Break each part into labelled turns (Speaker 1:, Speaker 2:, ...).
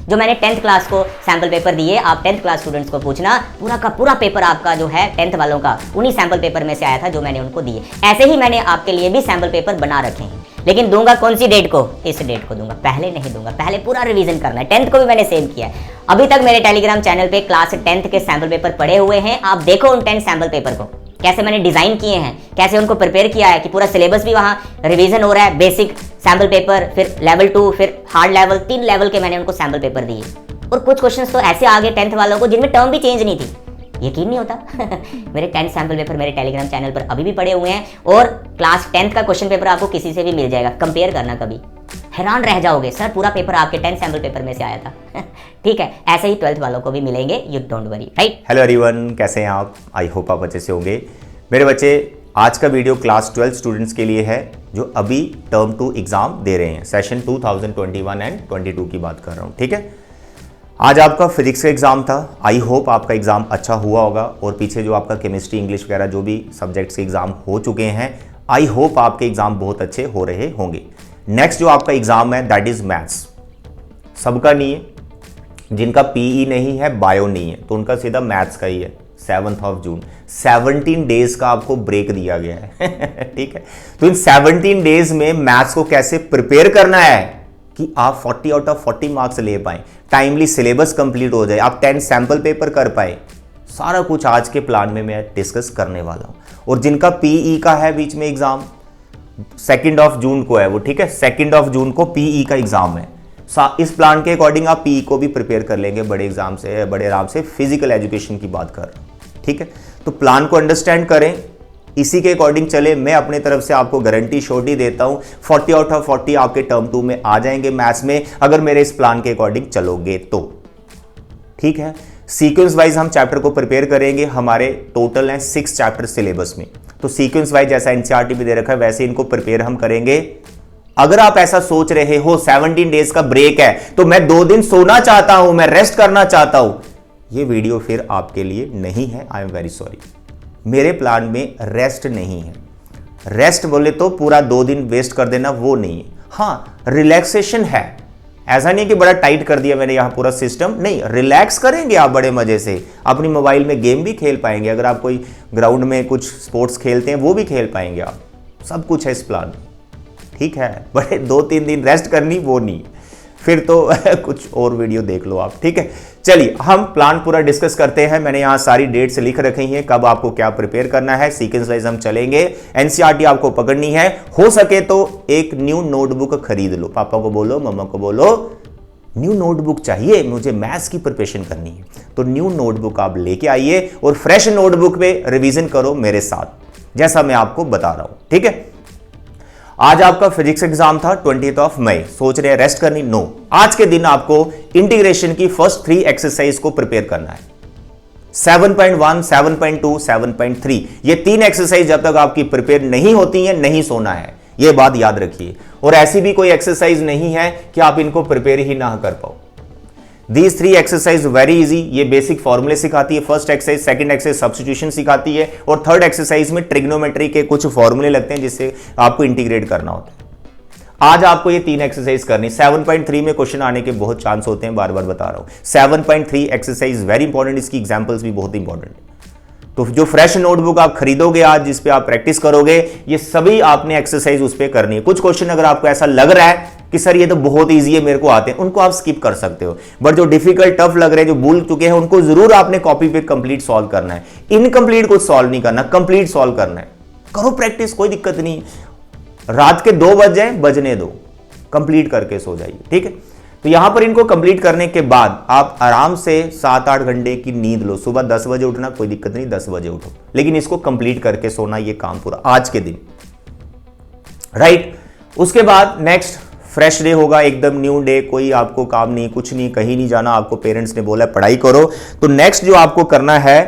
Speaker 1: जो मैंने 10th class को सैम्पल पेपर दिए, आप 10th क्लास स्टूडेंट्स को पूछना, पूरा का पूरा पेपर आपका जो है 10th वालों का उन्हीं सैम्पल पेपर में से आया था जो मैंने उनको दिए। ऐसे ही मैंने आपके लिए भी सैम्पल पेपर बना रखे हैं, लेकिन दूंगा कौन सी डेट को? इस डेट को दूंगा, पहले नहीं दूंगा। पहले पूरा रिवीजन करना है। 10th को भी मैंने सेव किया है। अभी तक मेरे टेलीग्राम चैनल पे क्लास 10th के सैम्पल पेपर पड़े हुए हैं, आप देखो उन 10 सैम्पल पेपर को कैसे मैंने डिजाइन किए हैं, कैसे उनको प्रिपेयर किया है कि पूरा सिलेबस भी वहां रिवीजन हो रहा है। बेसिक सैम्पल पेपर, फिर लेवल 2, फिर हार्ड लेवल, 3 लेवल के मैंने उनको सैम्पल पेपर दिए। और कुछ क्वेश्चंस तो ऐसे आ गए 10th वालों को जिनमें टर्म भी चेंज नहीं थी, यकीन नहीं होता। मेरे 10 सैम्पल पेपर मेरे टेलीग्राम चैनल पर अभी भी पड़े हुए हैं, और क्लास 10th का क्वेश्चन पेपर आपको किसी से भी मिल जाएगा, कंपेयर करना, कभी हैरान रह जाओगे, सर पूरा पेपर आपके 10 सैम्पल पेपर में से आया था। ठीक है, ऐसे ही 12th वालों को भी मिलेंगे, you don't worry, right.
Speaker 2: Hello everyone, कैसे हैं आप? आई होप आप अच्छे से होंगे। मेरे बच्चे, आज का वीडियो क्लास 12 स्टूडेंट्स के लिए है जो अभी टर्म 2 एग्जाम दे रहे हैं, सेशन 2021 एंड 22 की बात कर रहा हूँ। ठीक है, आज आपका फिजिक्स का एग्जाम था। आई होप आपका एग्जाम अच्छा हुआ होगा, और पीछे जो आपका केमिस्ट्री, इंग्लिश वगैरह जो भी सब्जेक्ट्स के एग्जाम हो चुके हैं, आई होप आपके एग्जाम बहुत अच्छे हो रहे होंगे। नेक्स्ट जो आपका एग्जाम है दैट इज मैथ्स। सबका नहीं है, जिनका पीई नहीं है, बायो नहीं है, तो उनका सीधा मैथ्स का ही है। 7 जून 17 डेज का आपको ब्रेक दिया गया है। ठीक है, तो इन 17 डेज में मैथ्स को कैसे प्रिपेयर करना है कि आप 40 आउट ऑफ 40 मार्क्स ले पाए, टाइमली सिलेबस कंप्लीट हो जाए, आप 10 सैंपल पेपर कर पाए, सारा कुछ आज के प्लान में मैं डिस्कस करने वाला हूं। और जिनका पीई का है बीच में एग्जाम, 2 जून को है वो, ठीक है, 2 जून को पीई का एग्जाम है। इस प्लान के अकॉर्डिंग आप पीई को भी प्रिपेयर कर लेंगे बड़े एग्जाम से, बड़े आराम से। फिजिकल एजुकेशन की बात कर रहा हूं, ठीक है। तो प्लान को अंडरस्टैंड करें, इसी के अकॉर्डिंग चले। मैं अपने तरफ से आपको गारंटी श्योरिटी देता हूं 40 आउट ऑफ 40 आपके टर्म 2 में आ जाएंगे मैथ्स में, अगर मेरे इस प्लान के अकॉर्डिंग चलोगे तो। ठीक है, सीक्वेंस वाइज हम चैप्टर को प्रिपेयर करेंगे। हमारे टोटल हैं 6 चैप्टर सिलेबस में, तो सीक्वेंस वाइज जैसा एनसीईआरटी भी दे रखा है वैसे इनको प्रिपेयर हम करेंगे। अगर आप ऐसा सोच रहे हो 17 डेज का ब्रेक है तो मैं 2 दिन सोना चाहता हूं, मैं रेस्ट करना चाहता हूं, ये वीडियो फिर आपके लिए नहीं है। आई एम वेरी सॉरी, मेरे प्लान में रेस्ट नहीं है। रेस्ट बोले तो पूरा 2 दिन वेस्ट कर देना, वो नहीं है। हाँ, रिलैक्सेशन है, ऐसा नहीं कि बड़ा टाइट कर दिया मैंने यहां पूरा सिस्टम, नहीं, रिलैक्स करेंगे आप बड़े मजे से। अपनी मोबाइल में गेम भी खेल पाएंगे, अगर आप कोई ग्राउंड में कुछ स्पोर्ट्स खेलते हैं वो भी खेल पाएंगे आप, सब कुछ है इस प्लान में। ठीक है, बड़े 2-3 दिन रेस्ट करनी, वो नहीं, फिर तो कुछ और वीडियो देख लो आप। ठीक है, चलिए हम प्लान पूरा डिस्कस करते हैं। मैंने यहां सारी डेट्स लिख रखी हैं, कब आपको क्या प्रिपेयर करना है, सीक्वेंस वाइज हम चलेंगे। एनसीईआरटी आपको पकड़नी है, हो सके तो एक न्यू नोटबुक खरीद लो। पापा को बोलो, मम्मा को बोलो, न्यू नोटबुक चाहिए, मुझे मैथ्स की प्रिपरेशन करनी है। तो न्यू नोटबुक आप लेके आइए और फ्रेश नोटबुक पे रिवीजन करो मेरे साथ, जैसा मैं आपको बता रहा हूं। ठीक है, आज आपका फिजिक्स एग्जाम था 20 मई। सोच रहे हैं रेस्ट करनी? नो, आज के दिन आपको इंटीग्रेशन की फर्स्ट 3 एक्सरसाइज को प्रिपेयर करना है। 7.1, 7.2, 7.3, ये 3 एक्सरसाइज जब तक आपकी प्रिपेयर नहीं होती है, नहीं सोना है, ये बात याद रखिए। और ऐसी भी कोई एक्सरसाइज नहीं है कि आप इनको प्रिपेयर ही ना कर पाओ। These 3 एक्सरसाइज वेरी इजी, ये बेसिक फॉर्मूले सिखाती है। First exercise, second exercise substitution सिखाती है, और थर्ड एक्सरसाइज में ट्रिग्नोमेट्री के कुछ फॉर्मूले लगते हैं जिससे आपको इंटीग्रेट करना होता है। आज आपको ये 3 एक्सरसाइज करनी। 7.3 में क्वेश्चन आने के बहुत चांस होते हैं, बार बार बता रहा हूं। 7.3 एक्सरसाइज वेरी इंपॉर्टेंट, इसकी एग्जाम्पल्स भी बहुत इंपॉर्टेंट है। तो जो फ्रेश नोटबुक आप खरीदोगे आज, जिस पे आप प्रैक्टिस करोगे, ये सभी आपने एक्सरसाइज उस पे करनी है। कुछ क्वेश्चन अगर आपको ऐसा लग रहा है कि सर ये तो बहुत इजी है, मेरे को आते हैं, उनको आप स्किप कर सकते हो। बट जो डिफिकल्ट, टफ लग रहे हैं, जो भूल चुके हैं, उनको जरूर आपने कॉपी पे कंप्लीट सॉल्व करना है। इनकंप्लीट कुछ सॉल्व नहीं करना, कंप्लीट सॉल्व करना है। करो प्रैक्टिस, कोई दिक्कत नहीं। रात के 2 बज जाए, बजने दो, कंप्लीट करके सो जाइए। ठीक है, तो यहां पर इनको कंप्लीट करने के बाद आप आराम से 7-8 घंटे की नींद लो। सुबह 10 बजे उठना, कोई दिक्कत नहीं, 10 बजे उठो, लेकिन इसको कंप्लीट करके सोना, ये काम पूरा आज के दिन, राइट। उसके बाद नेक्स्ट फ्रेश डे होगा, एकदम न्यू डे, कोई आपको काम नहीं, कुछ नहीं, कहीं नहीं जाना, आपको पेरेंट्स ने बोला पढ़ाई करो। तो नेक्स्ट जो आपको करना है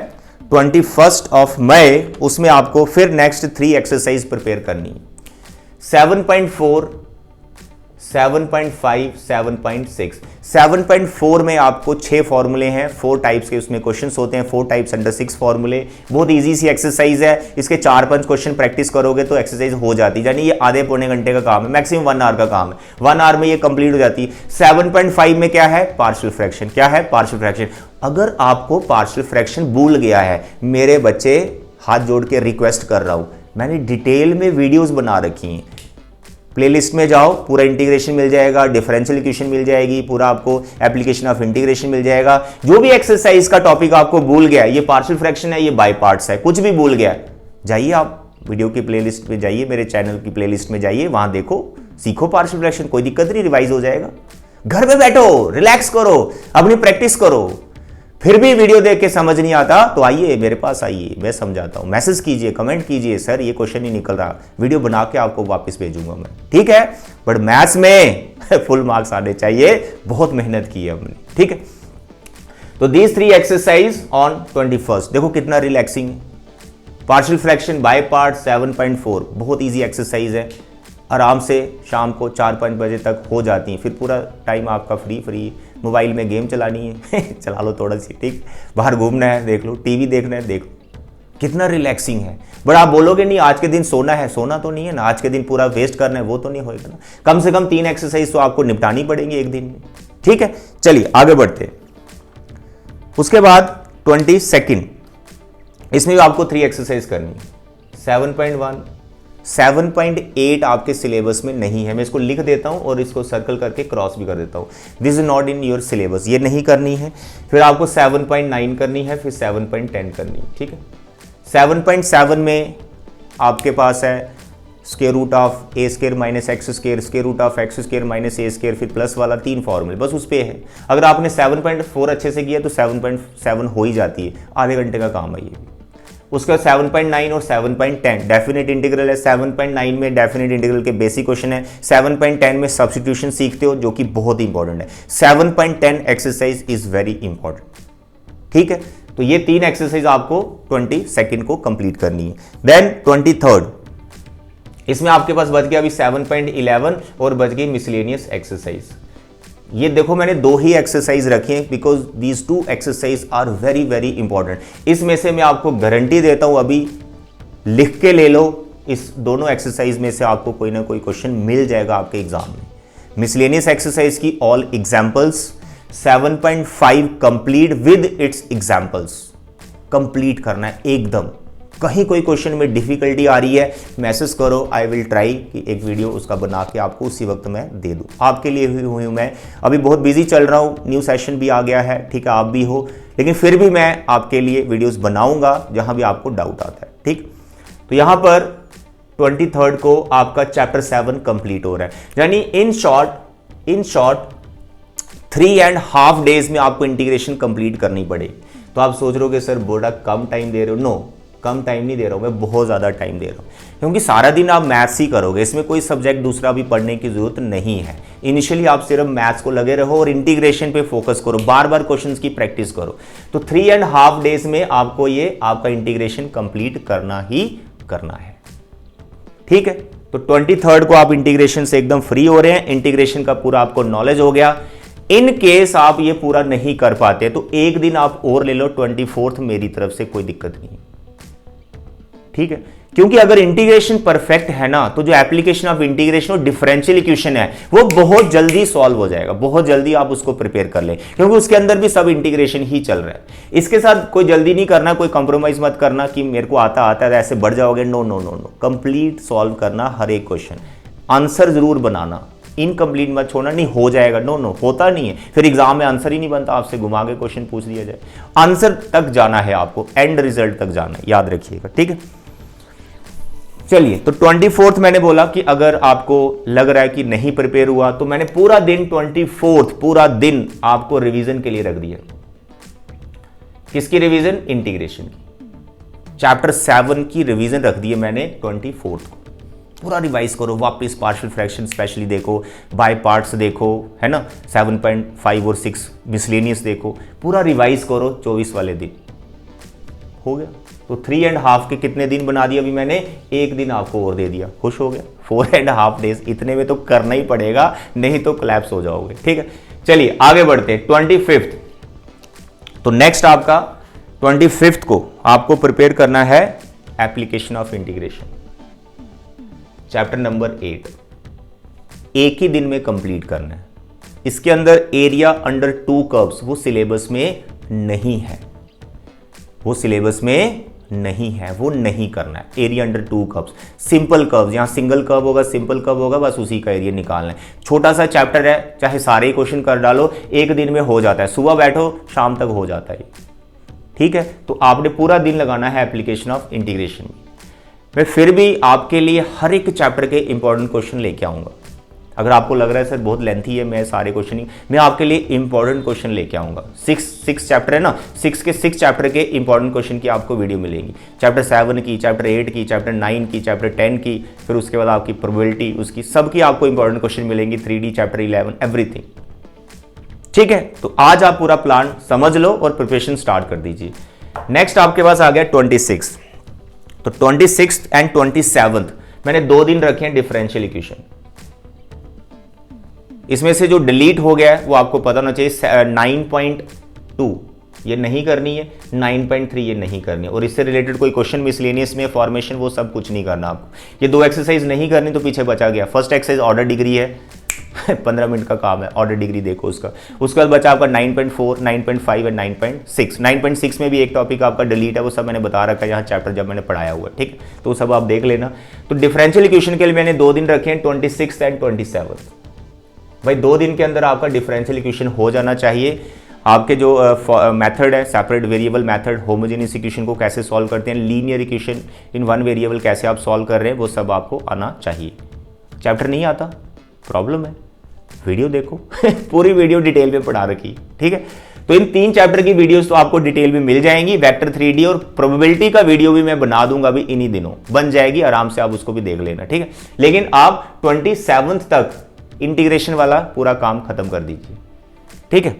Speaker 2: 21 मई, उसमें आपको फिर नेक्स्ट 3 एक्सरसाइज प्रिपेयर करनी है। 7.4, 7.5, 7.6, 7.4 में आपको 6 फॉर्मूले हैं, 4 टाइप्स के उसमें क्वेश्चंस होते हैं, 4 टाइप्स अंडर 6 फॉर्मूले। बहुत इजी सी एक्सरसाइज है, इसके 4-5 क्वेश्चन प्रैक्टिस करोगे तो एक्सरसाइज हो जाती है, यानी ये आधे पौने घंटे का काम है, मैक्सिमम 1 आवर का काम है, 1 आवर में ये कंप्लीट हो जाती है। 7.5 में क्या है? Partial fraction. क्या है? Partial fraction. अगर आपको पार्शियल फ्रैक्शन भूल गया है, मेरे बच्चे हाथ जोड़ के रिक्वेस्ट कर रहा हूं, मैंने डिटेल में वीडियोस बना रखी हैं, प्लेलिस्ट में जाओ, पूरा इंटीग्रेशन मिल जाएगा, डिफरेंशियल इक्वेशन मिल जाएगी, पूरा आपको एप्लीकेशन ऑफ इंटीग्रेशन मिल जाएगा। जो भी एक्सरसाइज का टॉपिक आपको भूल गया, ये पार्शियल फ्रैक्शन है, ये बाय पार्ट्स है, कुछ भी भूल गया, जाइए आप वीडियो की प्लेलिस्ट में जाइए, मेरे चैनल की प्लेलिस्ट में जाइए, वहां देखो, सीखो पार्शियल फ्रैक्शन, कोई दिक्कत नहीं, रिवाइज हो जाएगा। घर में बैठो, रिलैक्स करो, अपनी प्रैक्टिस करो। फिर भी वीडियो देख के समझ नहीं आता तो आइए मेरे पास, आइए, मैं समझाता हूं, मैसेज कीजिए, कमेंट कीजिए, सर ये क्वेश्चन नहीं निकल रहा, वीडियो बना के आपको वापस भेजूंगा मैं, ठीक है। बट मैथ्स में फुल मार्क्स आने चाहिए, बहुत मेहनत की है हमने, ठीक है। तो दीज 3 एक्सरसाइज ऑन 21st, देखो कितना रिलैक्सिंग है। पार्शियल फ्रैक्शन बाय पार्ट 7.4, बहुत ईजी एक्सरसाइज है, आराम से शाम को 4-5 बजे तक हो जाती हैं, फिर पूरा टाइम आपका फ्री, मोबाइल में गेम चलानी है चला लो थोड़ा सी, ठीक, बाहर घूमना है देख लो, टीवी देखना है देख लो, कितना रिलैक्सिंग है। बट आप बोलोगे नहीं आज के दिन सोना है, सोना तो नहीं है ना, आज के दिन पूरा वेस्ट करना है, वो तो नहीं होएगा ना, कम से कम 3 एक्सरसाइज तो आपको निपटानी पड़ेंगी एक दिन में, ठीक है। चलिए आगे बढ़ते हैं। उसके बाद 22nd, इसमें भी आपको 3 एक्सरसाइज करनी है। 7.1, 7.8 आपके सिलेबस में नहीं है, मैं इसको लिख देता हूं और इसको सर्कल करके क्रॉस भी कर देता हूं, this is not in your syllabus, ये नहीं करनी है। फिर आपको 7.9 करनी है, फिर 7.10 करनी है, ठीक है। 7.7 में आपके पास है square root of a square minus x square, square root of x square minus a square, फिर प्लस वाला 3 फॉर्मूले, बस उस पे है। अगर आपने 7.4 अच्छे से किया तो 7.7 हो ही जाती है, आधे घंटे का काम है ये। उसका 7.9 और 7.10 डेफिनेट इंटीग्रल है, 7.9 में डेफिनेट इंटीग्रल के बेसिक क्वेश्चन है, 7.10 में सब्स्टिट्यूशन सीखते हो जो कि बहुत इंपॉर्टेंट है। 7.10 एक्सरसाइज इज वेरी इंपॉर्टेंट, ठीक है। तो ये 3 एक्सरसाइज आपको 22nd को कंप्लीट करनी है। देन 23rd, इसमें आपके पास बच गया अभी 7.11 और बच गई मिसलेनियस एक्सरसाइज। ये देखो मैंने 2 ही एक्सरसाइज रखी हैं because these 2 exercise are very very important. इसमें से मैं आपको गारंटी देता हूं, अभी लिख के ले लो, इस दोनों एक्सरसाइज में से आपको कोई ना कोई क्वेश्चन मिल जाएगा आपके एग्जाम में। मिसलेनियस एक्सरसाइज की all examples, 7.5 complete with its examples, complete करना है एकदम। कहीं कोई क्वेश्चन में डिफिकल्टी आ रही है, मैसेज करो, आई विल ट्राई कि एक वीडियो उसका बना के आपको उसी वक्त मैं दे दूं। आपके लिए हुई हूं मैं, अभी बहुत बिजी चल रहा हूं, न्यू सेशन भी आ गया है, ठीक है, आप भी हो, लेकिन फिर भी मैं आपके लिए वीडियोस बनाऊंगा जहां भी आपको डाउट आता है, ठीक। तो यहां पर 23rd को आपका चैप्टर 7 कंप्लीट हो रहा है, यानी इन शॉर्ट 3.5 days में आपको इंटीग्रेशन कंप्लीट करनी पड़ेगी। तो आप सोच रहे हो कि सर बड़ा कम टाइम दे रहे हो, नो, कम टाइम नहीं दे रहा हूं मैं, बहुत ज़्यादा टाइम दे रहा हूं, क्योंकि सारा दिन आप मैथ्स ही करोगे, इसमें कोई सब्जेक्ट दूसरा भी पढ़ने की जरूरत नहीं है। इनिशियली आप सिर्फ मैथ्स को लगे रहो और इंटीग्रेशन पे फोकस करो, बार बार क्वेश्चंस की प्रैक्टिस करो। तो 3.5 days में आपको ये आपका इंटीग्रेशन कंप्लीट करना ही करना है, ठीक है। तो 23rd को आप इंटीग्रेशन से एकदम फ्री हो रहे हैं, इंटीग्रेशन का पूरा आपको नॉलेज हो गया। इन केस आप ये पूरा नहीं कर पाते तो एक दिन आप और ले लो, 24th, मेरी तरफ से कोई दिक्कत नहीं, ठीक है। क्योंकि अगर इंटीग्रेशन परफेक्ट है ना, तो जो एप्लीकेशन ऑफ इंटीग्रेशन और डिफरेंशियल इक्वेशन है वो बहुत जल्दी सॉल्व हो जाएगा, बहुत जल्दी आप उसको प्रिपेयर कर लें, क्योंकि उसके अंदर भी सब इंटीग्रेशन ही चल रहा है। इसके साथ कोई जल्दी नहीं करना, कोई कंप्रोमाइज मत करना कि मेरे को आता है ऐसे बढ़ जाओगे, no no no no, complete solve करना हर एक क्वेश्चन, आंसर जरूर बनाना, इनकम्प्लीट मत छोड़ना, नहीं हो जाएगा, नो नो, होता नहीं है, फिर एग्जाम में आंसर ही नहीं बनता, आपसे घुमा के क्वेश्चन पूछ दिया जाए। आंसर तक जाना है आपको, एंड रिजल्ट तक जाना है, याद रखिएगा, ठीक है। चलिए, तो 24th मैंने बोला कि अगर आपको लग रहा है कि नहीं प्रिपेयर हुआ तो मैंने पूरा दिन 24th पूरा दिन आपको रिवीजन के लिए रख दिया। किसकी रिवीजन? इंटीग्रेशन की, चैप्टर 7 की रिवीजन रख दी है मैंने 24th को। पूरा रिवाइज करो, वापस पार्शियल फ्रैक्शन स्पेशली देखो, बाय पार्ट्स देखो, है ना, 7.5 और 6 मिसलेनियस देखो, पूरा रिवाइज करो 24 वाले दिन। हो गया, तो 3.5 के कितने दिन बना दिया अभी मैंने, एक दिन आपको और दे दिया, खुश हो गया। 4.5 डेज, इतने में तो करना ही पड़ेगा, नहीं तो कोलैप्स हो जाओगे। ठीक है, चलिए आगे बढ़ते हैं। 25th, तो नेक्स्ट आपका 25th को आपको प्रिपेयर करना है application of integration, chapter number 8, एक ही दिन में कंप्लीट करना है। इसके अंदर एरिया अंडर 2 कर्व्स वो सिलेबस में नहीं है, वो सिलेबस में नहीं है, वो नहीं करना है। Area under 2 curves, simple curves, यहां सिंगल कर्व होगा, सिंपल कर्व होगा, बस उसी का एरिया निकालना है। छोटा सा चैप्टर है, चाहे सारे क्वेश्चन कर डालो, एक दिन में हो जाता है, सुबह बैठो शाम तक हो जाता है। ठीक है, तो आपने पूरा दिन लगाना है एप्लीकेशन ऑफ इंटीग्रेशन में। मैं फिर भी आपके लिए हर एक चैप्टर के इंपॉर्टेंट क्वेश्चन लेके आऊंगा। अगर आपको लग रहा है सर बहुत लेंथी है, मैं सारे क्वेश्चन नहीं, मैं आपके लिए इंपॉर्टेंट क्वेश्चन लेके आऊंगा। 6 चैप्टर है ना, 6 के 6 चैप्टर के इंपॉर्टेंट क्वेश्चन की आपको वीडियो मिलेगी। चैप्टर 7 की, चैप्टर 8 की, चैप्टर 9 की, चैप्टर 10 की, फिर उसके बाद आपकी प्रोबेबिलिटी, उसकी सबकी आपको इंपॉर्टेंट क्वेश्चन मिलेंगी। 3D chapter 11, everything. ठीक है, तो आज आप पूरा प्लान समझ लो और प्रिपरेशन स्टार्ट कर दीजिए। नेक्स्ट आपके पास आ गया 26। तो 26th एंड 27th मैंने 2 दिन रखे हैं डिफरेंशियल इक्वेशन। इसमें से जो डिलीट हो गया है वो आपको पता होना चाहिए। 9.2 ये नहीं करनी है, 9.3 ये नहीं करनी है, और इससे रिलेटेड कोई क्वेश्चन मिसलेनियस में फॉर्मेशन वो सब कुछ नहीं करना आपको। ये 2 एक्सरसाइज नहीं करनी तो पीछे बचा गया। फर्स्ट एक्सरसाइज ऑर्डर डिग्री है 15 मिनट का काम है, ऑर्डर डिग्री देखो उसका। उसके बाद बचा आपका 9.4, 9.5 और 9.6। 9.6 में भी एक टॉपिक आपका डिलीट है, वो सब मैंने बता रखा है यहाँ चैप्टर जब मैंने पढ़ाया हुआ है। ठीक, तो सब आप देख लेना। तो डिफरेंशियल इक्वेशन के लिए मैंने 2 दिन रखे हैं, 26 एंड 27। भाई 2 दिन के अंदर आपका डिफरेंशियल इक्वेशन हो जाना चाहिए। आपके जो मेथड है, separate variable method, homogeneous equation को कैसे सॉल्व करते हैं, लीनियर इक्वेशन इन 1 वेरिएबल कैसे आप सॉल्व कर रहे हैं, वो सब आपको आना चाहिए। चैप्टर नहीं आता, प्रॉब्लम है, वीडियो देखो पूरी वीडियो डिटेल में पढ़ा रखी। ठीक है, तो इन 3 चैप्टर की वीडियोस तो आपको डिटेल में मिल जाएंगी। वेक्टर 3D और प्रोबेबिलिटी का वीडियो भी मैं बना दूंगा अभी इन्हीं दिनों, बन जाएगी, आराम से आप उसको भी देख लेना। ठीक है, लेकिन आप 27 तक इंटीग्रेशन वाला पूरा काम खत्म कर दीजिए। ठीक है,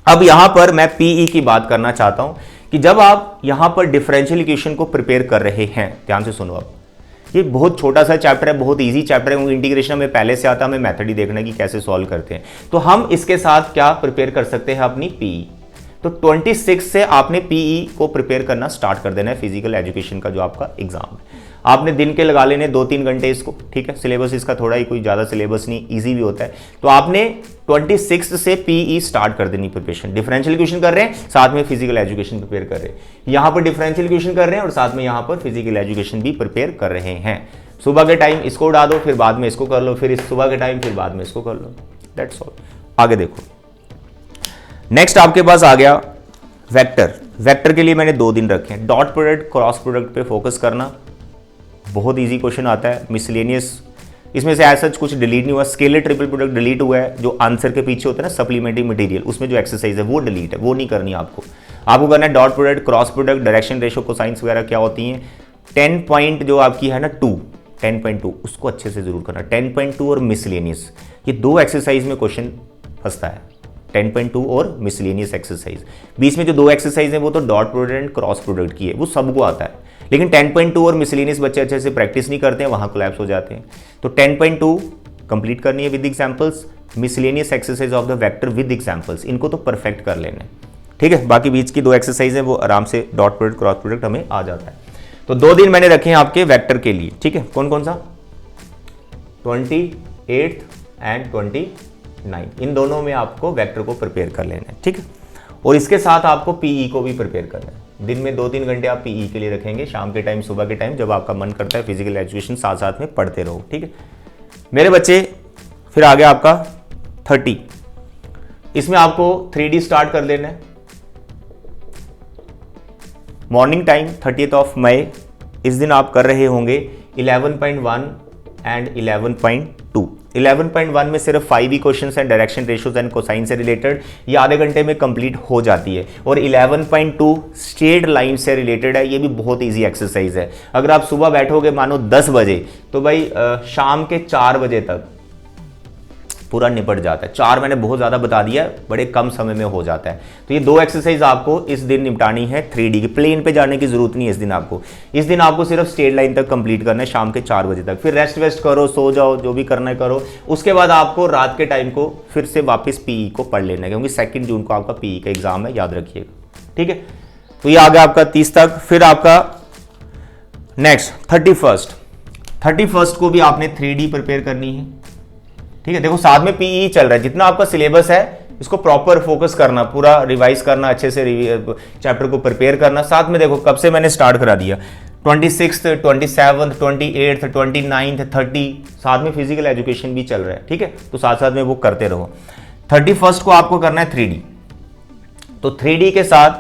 Speaker 2: अब यहां पर मैं पीई की बात करना चाहता हूं कि जब आप यहां पर डिफरेंशियल इक्वेशन को प्रिपेयर कर रहे हैं, ध्यान से सुनो। आप ये बहुत छोटा सा चैप्टर है, बहुत इजी चैप्टर है, इंटीग्रेशन में पहले से आता है, हमें मेथड ही देखना कि कैसे सॉल्व करते हैं। तो हम इसके साथ क्या प्रिपेयर कर सकते हैं, अपनी पीई। तो 26 से आपने पीई को प्रिपेयर करना स्टार्ट कर देना है, फिजिकल एजुकेशन का जो आपका एग्जाम है। आपने दिन के लगा लेने 2-3 घंटे इसको। ठीक है, सिलेबस इसका थोड़ा ही, कोई ज़्यादा सिलेबस नहीं, इजी भी होता है। तो आपने 26 से पीई स्टार्ट कर देनी प्रिपरेशन। डिफरेंशियल इक्वेशन कर रहे हैं, साथ में फिजिकल एजुकेशन प्रिपेयर कर रहे हैं। यहाँ पर डिफरेंशियल इक्वेशन कर रहे हैं और साथ में यहाँ पर फिजिकल एजुकेशन भी प्रिपेयर कर रहे हैं। सुबह के टाइम इसको उड़ा दो, फिर बाद में इसको कर लो, फिर इस सुबह के टाइम फिर बाद में इसको कर लो, दैट्स ऑल। आगे देखो, नेक्स्ट आपके पास आ गया वेक्टर। वेक्टर के लिए मैंने 2 दिन रखे हैं। डॉट प्रोडक्ट, क्रॉस प्रोडक्ट पे फोकस करना, बहुत इजी क्वेश्चन आता है। मिसलेनियस, इसमें से ऐसा कुछ डिलीट नहीं हुआ। स्केलर ट्रिपल प्रोडक्ट डिलीट हुआ है, जो आंसर के पीछे होता है ना सप्लीमेंट्री मटेरियल, उसमें जो एक्सरसाइज है वो डिलीट है, वो नहीं करनी आपको। आपको करना है dot product, cross product, direction ratio, cosines वगैरह क्या होती हैं। 10 पॉइंट जो आपकी है ना 10.2 उसको अच्छे से जरूर करना। 10.2 और मिसलेनियस, ये 2 एक्सरसाइज में क्वेश्चन फंसता है। 10.2 और मिसलेनियस एक्सरसाइज, बीच में जो 2 एक्सरसाइज है वो तो dot product and cross product की है, वो सबको आता है। लेकिन 10.2 और मिसलेनियस बच्चे अच्छे से प्रैक्टिस नहीं करते हैं, वहां कोलैप्स हो जाते हैं। तो 10.2 कंप्लीट करनी है with examples, miscellaneous exercise of the vector with examples, इनको तो परफेक्ट कर लेना है। ठीक है, बाकी बीच की 2 एक्सरसाइज है वो आराम से डॉट प्रोडक्ट क्रॉस प्रोडक्ट हमें आ जाता है। तो 2 दिन मैंने रखे हैं आपके वेक्टर के लिए। ठीक है, कौन कौन सा, 28 एंड 29, इन दोनों में आपको वेक्टर को प्रिपेयर कर लेना है। ठीक है, और इसके साथ आपको पीई को भी प्रिपेयर करना है। दिन में 2-3 घंटे आप पीई के लिए रखेंगे, शाम के टाइम, सुबह के टाइम, जब आपका मन करता है फिजिकल एजुकेशन साथ साथ में पढ़ते रहो। ठीक है मेरे बच्चे, फिर आ गया आपका 30। इसमें आपको 3D स्टार्ट कर लेना है। मॉर्निंग टाइम 30 मई, इस दिन आप कर रहे होंगे 11.1 एंड 11.2। 11.1 में सिर्फ 5 ही क्वेश्चन हैं, डायरेक्शन रेशियोज एंड कोसाइन से रिलेटेड, ये आधे घंटे में कंप्लीट हो जाती है। और 11.2 स्ट्रेट लाइन से रिलेटेड है, ये भी बहुत इजी एक्सरसाइज है। अगर आप सुबह बैठोगे मानो 10 बजे, तो भाई शाम के 4 बजे तक पूरा निपट जाता है। 4 मैंने बहुत ज़्यादा बता दिया, बड़े कम समय में हो जाता है। तो ये 2 एक्सरसाइज आपको इस दिन निपटानी है 3D की। प्लेन पे जाने की जरूरत नहीं है इस दिन आपको सिर्फ स्ट्रेट लाइन तक कंप्लीट करना है शाम के 4 बजे तक। फिर रेस्ट वेस्ट करो, सो जाओ, जो भी करना है करो। उसके बाद आपको रात के टाइम को फिर से वापस पीई को पढ़ लेना है, क्योंकि 2 जून को आपका पीई का एग्जाम है, याद रखिएगा, ठीक है। तो ये आ गया आपका 30 तक। फिर आपका नेक्स्ट 31st को भी आपने 3D प्रिपेयर करनी है, ठीक है। देखो साथ में पीई चल रहा है, जितना आपका सिलेबस है इसको प्रॉपर फोकस करना, पूरा रिवाइज करना, अच्छे से चैप्टर को प्रिपेयर करना। साथ में देखो कब से मैंने स्टार्ट करा दिया, 26, 27, 28, 29, 30, साथ में फिजिकल एजुकेशन भी चल रहा है, ठीक है। तो साथ साथ में वो करते रहो। 31st को आपको करना है 3D। तो 3D के साथ,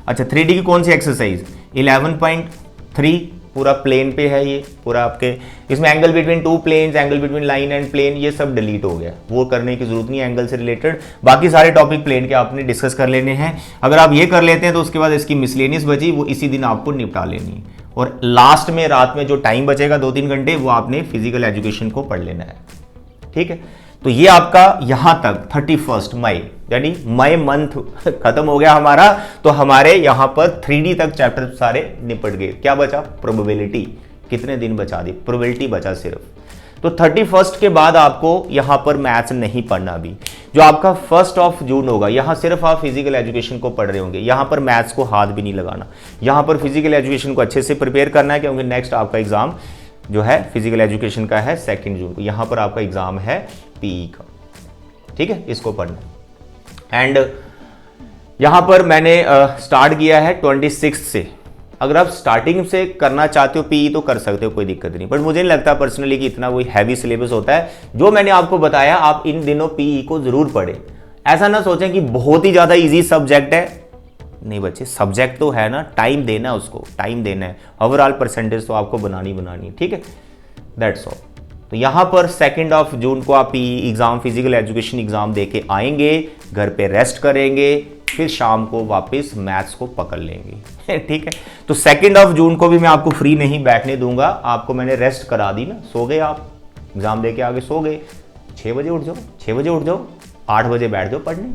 Speaker 2: अच्छा 3D की कौन सी एक्सरसाइज, 11.3 पूरा प्लेन पे है, ये पूरा आपके इसमें angle between 2 planes, angle between line and plane, ये सब डिलीट हो गया, वो करने की जरूरत नहीं है एंगल से रिलेटेड। बाकी सारे टॉपिक प्लेन के आपने डिस्कस कर लेने हैं। अगर आप ये कर लेते हैं तो उसके बाद इसकी मिसलेनियस बची, वो इसी दिन आपको निपटा लेनी है। और लास्ट में रात में जो टाइम बचेगा 2-3 घंटे, वो आपने फिजिकल एजुकेशन को पढ़ लेना है, ठीक है। तो ये आपका यहां तक 31 मई, यानी मई मंथ खत्म हो गया हमारा। तो हमारे यहां पर 3D तक चैप्टर सारे निपट गए। क्या बचा, प्रोबेबिलिटी। कितने दिन बचा दी, प्रोबेबिलिटी बचा सिर्फ। तो 31 के बाद आपको यहां पर मैथ्स नहीं पढ़ना। अभी जो आपका 1 जून होगा, यहां सिर्फ आप फिजिकल एजुकेशन को पढ़ रहे होंगे, यहां पर मैथ्स को हाथ भी नहीं लगाना। यहां पर फिजिकल एजुकेशन को अच्छे से प्रिपेयर करना है, क्योंकि नेक्स्ट आपका एग्जाम जो है फिजिकल एजुकेशन का है 2 जून को। यहां पर आपका एग्जाम है पीई का, ठीक है, इसको पढ़ना। एंड यहां पर मैंने स्टार्ट किया है 26 से। अगर आप स्टार्टिंग से करना चाहते हो पीई तो कर सकते हो, कोई दिक्कत नहीं। बट मुझे नहीं लगता पर्सनली कि इतना कोई हैवी सिलेबस होता है। जो मैंने आपको बताया, आप इन दिनों पीई को जरूर पढ़ें। ऐसा ना सोचें कि बहुत ही ज्यादा इजी सब्जेक्ट है, नहीं बच्चे, सब्जेक्ट तो है ना, टाइम देना है उसको, टाइम देना है। ओवरऑल परसेंटेज तो आपको बनानी है, ठीक है, दैट्स ऑल। तो यहां पर 2 जून को आप PE exam, physical education exam देके आएंगे, घर पे रेस्ट करेंगे, फिर शाम को वापस मैथ्स को पकड़ लेंगे, ठीक है। तो 2 जून को भी मैं आपको फ्री नहीं बैठने दूंगा। आपको मैंने रेस्ट करा दी ना, सो गए आप, एग्जाम देके आगे सो गए, 6 बजे उठ जाओ, 6 बजे उठ जाओ, 8 बजे बैठ जाओ पढ़ने,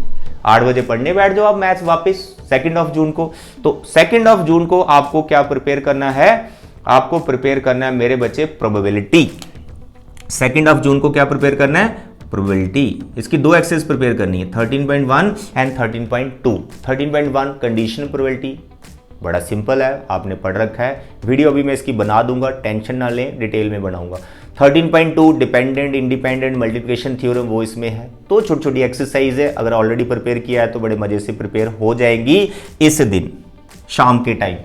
Speaker 2: 8 बजे पढ़ने बैठ जाओ आप मैथ्स वापस 2 जून को। तो 2 जून को आपको क्या प्रिपेयर करना है, आपको प्रिपेयर करना है मेरे बच्चे प्रोबेबिलिटी। 2 जून को क्या प्रिपेयर करना है, प्रोबेबिलिटी। इसकी 2 एक्सरसाइज प्रिपेयर करनी है, 13.1 एंड 13.2। 13.1 कंडीशनल प्रोबेबिलिटी, बड़ा सिंपल है, आपने पढ़ रखा है। वीडियो अभी मैं इसकी बना दूंगा, टेंशन ना लें, डिटेल में बनाऊंगा। 13.2 डिपेंडेंट इंडिपेंडेंट मल्टीप्लिकेशन थ्योरम, वो इसमें है। तो छोटी छोटी एक्सरसाइज है, अगर ऑलरेडी प्रिपेयर किया है तो बड़े मजे से प्रिपेयर हो जाएगी। इस दिन शाम के टाइम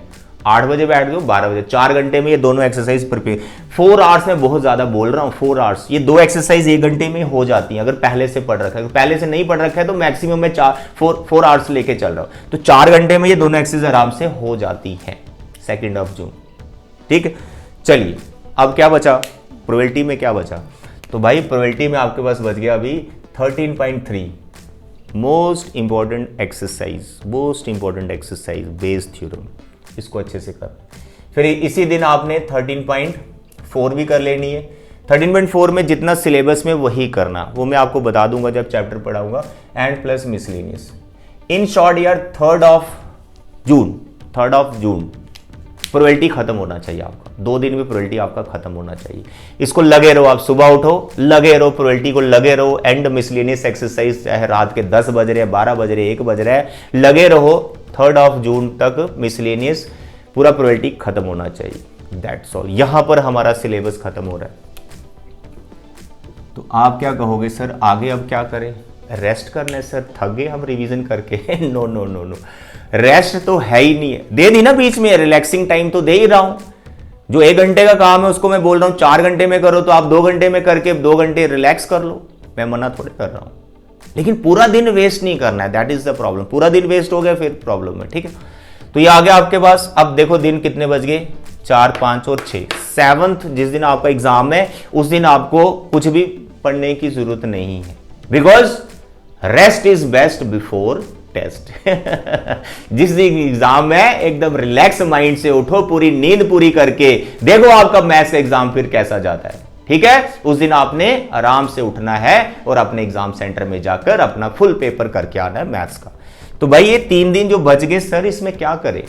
Speaker 2: 8 बजे बैठ जाओ, 12 बजे, 4 घंटे में ये दोनों एक्सरसाइज प्रिपेयर। 4 आवर्स में बहुत ज्यादा बोल रहा हूँ, 4 आवर्स, ये 2 एक्सरसाइज 1 घंटे में हो जाती हैं अगर पहले से पढ़ रखा है। पहले से नहीं पढ़ रखा है तो मैक्सिमम मैं 4 आवर्स लेके चल रहा हूँ। तो 4 घंटे में ये दोनों एक्सरसाइज आराम से हो जाती है 2 जून, ठीक है। चलिए अब क्या बचा, प्रोबेबिलिटी में क्या बचा। तो भाई प्रोबेबिलिटी में आपके पास बच गया अभी 13.3 most important exercise Bayes theorem, इसको अच्छे से कर। फिर इसी दिन आपने 13.4 भी कर लेनी है। 13.4 में जितना सिलेबस में वही करना, वो मैं आपको बता दूंगा जब चैप्टर पढ़ाऊंगा। And plus miscellaneous. In short यार 3 जून प्रोबेबिलिटी खत्म होना चाहिए आपका, 2 दिन में प्रोबेबिलिटी आपका खत्म होना चाहिए। इसको लगे रहो, आप सुबह उठो लगे रहो, प्रोबेबिलिटी को लगे रहो। एंड मिसलेनियस एक्सरसाइज चाहे रात के 10 बज रहे, 12 बज रहे, 1 बज रहा है, लगे रहो। 3 जून तक मिसलेनियस पूरा प्रोबेबिलिटी खत्म होना चाहिए, दैट्स ऑल। यहां पर हमारा सिलेबस खत्म हो रहा है। तो आप क्या कहोगे सर आगे अब क्या करें, रेस्ट करना है सर, थक गए हम रिवीजन करके। No no no no, rest तो है ही नहीं है। दे दी ना बीच में, रिलैक्सिंग टाइम तो दे ही रहा हूं। जो 1 घंटे का काम है उसको मैं बोल रहा हूं 4 घंटे में करो, तो आप 2 घंटे में करके 2 घंटे रिलैक्स कर लो, मैं मना थोड़े कर रहा हूं। लेकिन पूरा दिन वेस्ट नहीं करना है, दैट इज द प्रॉब्लम। पूरा दिन वेस्ट हो गया फिर प्रॉब्लम है, ठीक है। तो ये आ गया आपके पास। अब देखो दिन कितने बज गए, 4, 5 और 6। 7th जिस दिन आपका एग्जाम है उस दिन आपको कुछ भी पढ़ने की जरूरत नहीं है, because rest is best before test. जिस दिन एग्जाम है एकदम रिलैक्स माइंड से उठो, पूरी नींद पूरी करके देखो आपका मैथ्स का एग्जाम फिर कैसा जाता है, ठीक है, उस दिन आपने आराम से उठना है और अपने एग्जाम सेंटर में जाकर अपना फुल पेपर करके आना है मैथ्स का। तो भाई ये 3 दिन जो बच गए सर, इसमें क्या करें?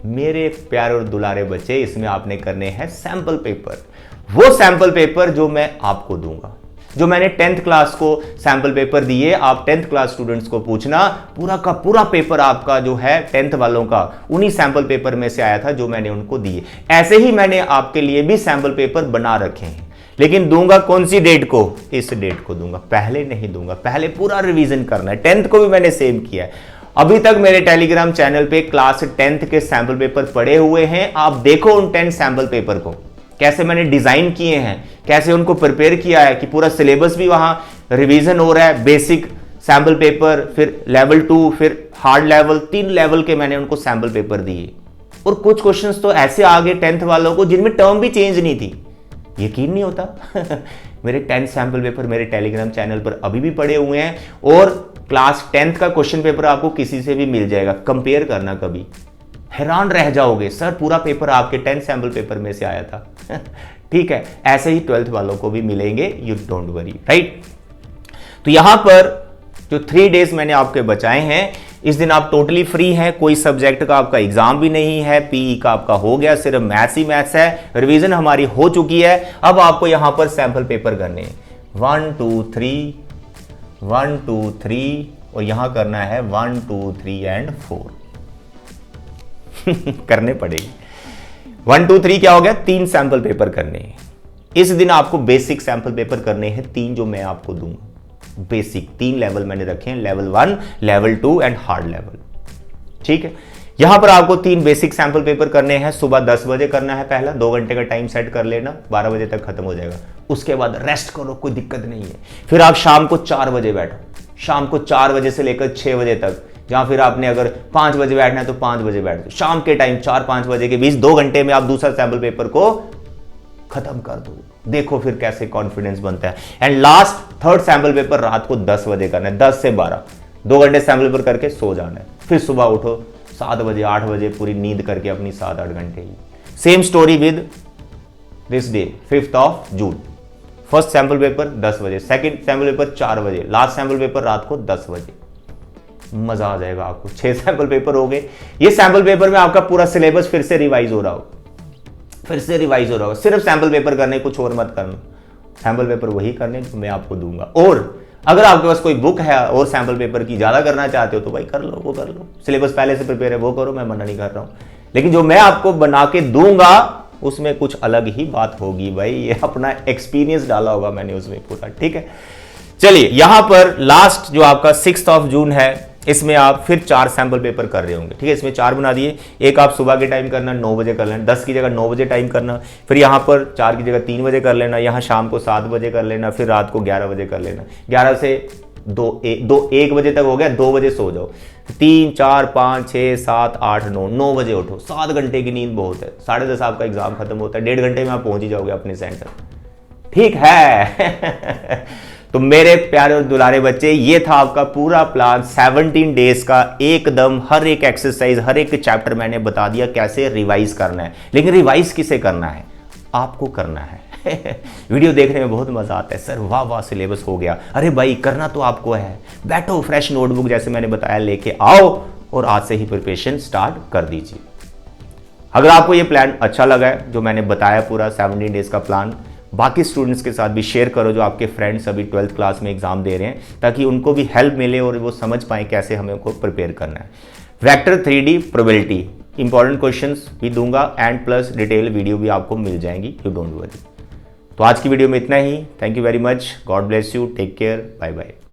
Speaker 2: मेरे प्यारे और दुलारे बच्चे, इसमें आपने करने हैं सैंपल पेपर। वो सैंपल पेपर जो मैं आपको दूंगा, जो मैंने 10th क्लास को सैंपल पेपर दिए, आप 10th क्लास स्टूडेंट्स को पूछना, पूरा का पूरा पेपर आपका जो है 10th वालों का उन्हीं सैंपल पेपर में से आया था जो मैंने उनको दिए। ऐसे ही मैंने आपके लिए भी सैंपल पेपर बना रखे हैं, लेकिन दूंगा कौन सी डेट को? इस डेट को दूंगा, पहले नहीं दूंगा। पहले पूरा रिवीजन करना है। 10th को भी मैंने सेम किया है। अभी तक मेरे टेलीग्राम चैनल पे क्लास 10th के सैंपल पेपर पड़े हुए हैं, आप देखो उन 10 सैंपल पेपर को कैसे मैंने डिजाइन किए हैं, कैसे उनको प्रिपेयर किया है कि पूरा सिलेबस भी वहां रिवीजन हो रहा है। बेसिक सैंपल पेपर, फिर लेवल 2, फिर हार्ड लेवल, 3 लेवल के मैंने उनको सैंपल पेपर दिए। और कुछ क्वेश्चंस तो ऐसे आ गए 10th वालों को जिनमें टर्म भी चेंज नहीं थी, यकीन नहीं होता। मेरे 10 सैंपल पेपर मेरे टेलीग्राम चैनल पर अभी भी पड़े हुए हैं, और क्लास 10th का क्वेश्चन पेपर आपको किसी से भी मिल जाएगा। कंपेयर करना, कभी हैरान रह जाओगे, सर पूरा पेपर आपके 10 सैंपल पेपर में से आया था। ठीक है, ऐसे ही 12th वालों को भी मिलेंगे, यू डोंट वरी, राइट। तो यहां पर जो 3 डेज मैंने आपके बचाए हैं, इस दिन आप टोटली फ्री हैं, कोई सब्जेक्ट का आपका एग्जाम भी नहीं है, पीई का आपका हो गया, सिर्फ मैथ्स ही मैथ्स है, रिवीजन हमारी हो चुकी है। अब आपको यहां पर सैंपल पेपर करने हैं 1 2 3 1 2 3, और यहां करना है 1 2 3 एंड 4। करने पड़ेगी। 1 2 3 क्या हो गया? 3 सैंपल पेपर करने हैं। इस दिन आपको बेसिक सैंपल पेपर करने हैं 3 जो मैं आपको दूंगा। बेसिक 3 लेवल मैंने रखे हैं, level 1, level 2 and hard level. ठीक है, यहां पर आपको 3 बेसिक सैंपल पेपर करने हैं। सुबह 10 बजे करना है पहला, 2 घंटे का टाइम सेट कर लेना, 12 बजे तक खत्म हो जाएगा। उसके बाद रेस्ट करो, कोई दिक्कत नहीं है। फिर आप शाम को 4 बजे बैठो, शाम को 4 बजे से लेकर 6 बजे तक, या फिर आपने अगर 5 बजे बैठना है तो 5 बजे बैठ दो। शाम के टाइम 4-5 बजे के बीच 2 घंटे में आप दूसरा सैंपल पेपर को खत्म कर दो। देखो फिर कैसे कॉन्फिडेंस बनता है। And last 3rd sample paper रात को 10 बजे करना है, 10 से 12, 2 घंटे सैंपल पेपर करके सो जाना है। फिर सुबह उठो 7 बजे 8 बजे पूरी नींद करके अपनी 7-8 घंटे की। Same story with this day 5th June. First sample paper 10 बजे, सेकंड सैंपल पेपर 4 बजे, लास्ट सैंपल पेपर रात को 10 बजे। मजा आ जाएगा आपको। 6 सैंपल पेपर हो गए। ये सैंपल पेपर में आपका पूरा सिलेबस फिर से रिवाइज हो रहा हो, फिर से रिवाइज हो रहा हो। सिर्फ सैंपल पेपर करने, कुछ और मत करना। सैंपल पेपर वही करने जो मैं आपको दूंगा। और अगर आपके पास कोई बुक है और सैंपल पेपर की ज्यादा करना चाहते हो तो भाई कर लो, वो कर लो। सिलेबस पहले से प्रिपेयर है, वो करो, मैं मना नहीं कर रहा हूं। लेकिन जो मैं आपको बना के दूंगा उसमें कुछ अलग ही बात होगी भाई। ये अपना एक्सपीरियंस डाला होगा मैंने उसमें पूरा। ठीक है, चलिए यहां पर लास्ट जो आपका 6th जून है, इसमें आप फिर 4 सैंपल पेपर कर रहे होंगे। ठीक है, इसमें 4 बना दिए। एक आप सुबह के टाइम करना, 9 बजे कर लेना, 10 की जगह 9 बजे टाइम करना। फिर यहाँ पर 4 की जगह 3 बजे कर लेना, यहाँ शाम को 7 बजे कर लेना, फिर रात को 11 बजे कर लेना। 11 से 1 बजे तक हो गया, 2 बजे सो जाओ। 3 4 5 6 7 8 9 बजे उठो। 7 घंटे की नींद बहुत है। 10:30 आपका एग्जाम खत्म होता है, 1.5 घंटे में आप पहुंच ही जाओगे अपने सेंटर। ठीक है। तो मेरे प्यारे और दुलारे बच्चे, ये था आपका पूरा प्लान 17 डेज का। एकदम हर एक एक्सरसाइज, हर एक चैप्टर मैंने बता दिया कैसे रिवाइज करना है। लेकिन रिवाइज किसे करना है? आपको करना है। वीडियो देखने में बहुत मजा आता है, सर वाह वाह सिलेबस हो गया। अरे भाई करना तो आपको है। बैठो फ्रेश नोटबुक जैसे मैंने बताया लेके आओ और आज से ही प्रिपरेशन स्टार्ट कर दीजिए। अगर आपको ये प्लान अच्छा लगा है जो मैंने बताया पूरा 17 डेज का प्लान, बाकी स्टूडेंट्स के साथ भी शेयर करो जो आपके फ्रेंड्स अभी 12th क्लास में एग्जाम दे रहे हैं, ताकि उनको भी हेल्प मिले और वो समझ पाएं कैसे हमें को प्रिपेयर करना है। Vector 3D probability important questions भी दूंगा एंड प्लस डिटेल वीडियो भी आपको मिल जाएंगी, यू डोंट वरी। तो आज की वीडियो में इतना ही। Thank you very much, God bless you, take care, bye bye.